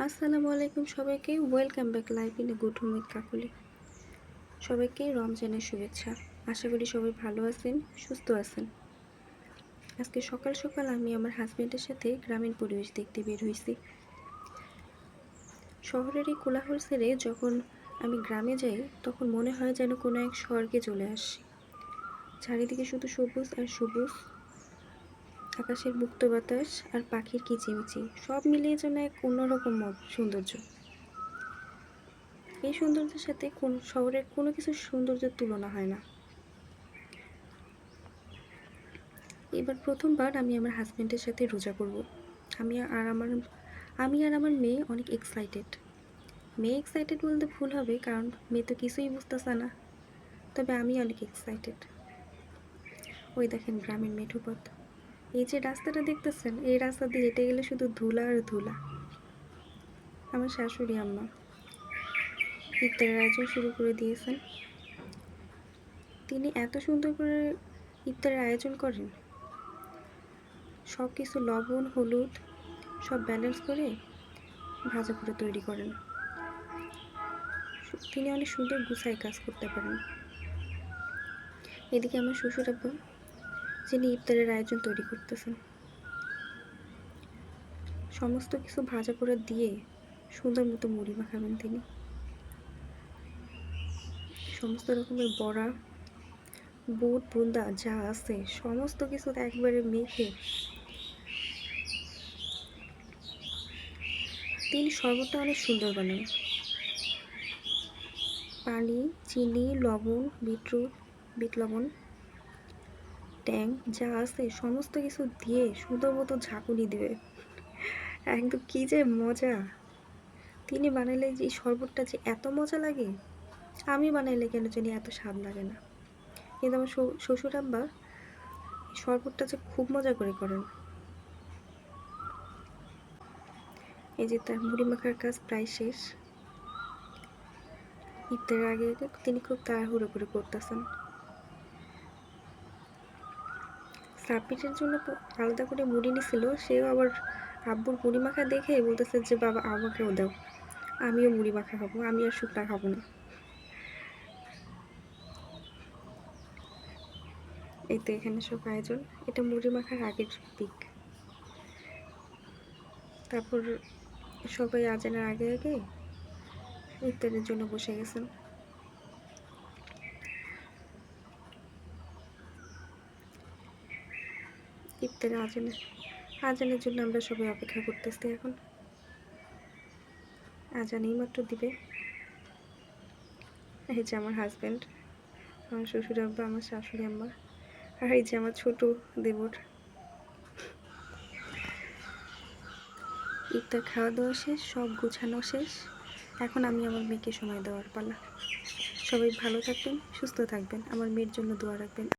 আসসালামু আলাইকুম সবাইকে। Welcome back live in a good home with Kakuli. সবাইকে রমজানের শুভেচ্ছা। আশা করি সবাই ভালো আছেন, সুস্থ আছেন। আজকে সকাল সকাল আমি আমার হাজব্যান্ডের সাথে গ্রামীণ পরিবেশ দেখতে বের হয়েছি। শহরের এই কোলাহল ছেড়ে যখন আমি গ্রামে যাই তখন মনে হয় যেন কোনো এক স্বর্গে চলে আসছি। চারিদিকে শুধু সবুজ আর সবুজ, আকাশের মুক্ত বাতাস আর পাখির কিচিমিচি, সব মিলিয়ে যেন এক অন্যরকম সৌন্দর্য। এই সৌন্দর্যের সাথে শহরের কোনো কিছুর সৌন্দর্যের তুলনা হয় না। এবার প্রথমবার আমি আমার হাজব্যান্ডের সাথে রোজা করব। আমি আর আমার মেয়ে অনেক এক্সাইটেড। মেয়ে এক্সাইটেড বলতে ভুল হবে, কারণ মেয়ে তো কিছুই বুঝতেছে না, তবে আমি অনেক এক্সাইটেড। ওই দেখেন গ্রামের মেঠো পথ। এই যে রাস্তাটা দেখতেছেন, এই রাস্তা দিয়ে হেঁটে গেলে শুধু ধুলা আর ধুলা। আমার শাশুড়ি আম্মা ইফতারের আয়োজন শুরু করে দিয়েছেন। তিনি এত সুন্দর করে ইফতারের আয়োজন করেন, সব কিছু লবণ হলুদ সব ব্যালেন্স করে ভাজা করে তৈরি করেন। তিনি অনেক সুন্দর গুছায় কাজ করতে পারেন। এদিকে আমার শ্বশুর আব্বা, যিনি ইফতারের আয়োজন তৈরি করতেছেন, সমস্ত কিছু ভাজা করে দিয়ে সুন্দর মতো মুড়ি মাখাবেন। তিনি সমস্ত রকমের বড়া, বুট বুন্দা যা আছে সমস্ত কিছু একবারে মেখে তিনি শরবতটা অনেক সুন্দর বানান। পানি, চিনি, লবণ, বিট লবণ, ট্যাং যা আছে সমস্ত কিছু দিয়ে সুন্দর মতো ঝাঁকুনি দেবে। একদম কী যে মজা! তিনি বানাইলে যে শরবতটা যে এত মজা লাগে, আমি বানাইলে কেন জানি এত স্বাদ লাগে না। কিন্তু আমার শ্বশুর আব্বা শরবতটা যে খুব মজা করে করেন। এই যে তার মুড়ি মাখার কাজ প্রায় শেষ। ইফতারের আগে তিনি খুব তাড়াহুড়ো করে করতেছেন। সাব্বিরের জন্য আলাদা করে মুড়ি নিছিল, সেও আবার আব্বুর মুড়ি মাখা দেখে বলতেছে যে বাবা আমাকেও দাও, আমিও মুড়ি মাখা খাবো, আমি আর শুকনা খাবো না। এই তো এখানে সব আয়োজন। এটা মুড়ি মাখার আগের পিক। তারপর সবাই আজানের আগে আগে ইফতারের জন্য বসে গেছেন। ইফতারে আজানের জন্য আমরা সবাই অপেক্ষা করতেছি। এখন আজান এই মাত্র দিবে। এই যে আমার হাজব্যান্ড, আমার শ্বশুর আব্বা, আমার শাশুড়ি আম্মা, আর এই যে আমার ছোট দেবর। ইফতার খাওয়া দাওয়া শেষ, সব গোছানো শেষ। এখন আমি আমার মেয়েকে সময় দেওয়ার পালা। সবাই ভালো থাকবেন, সুস্থ থাকবেন, আমার মেয়ের জন্য দোয়া রাখবেন।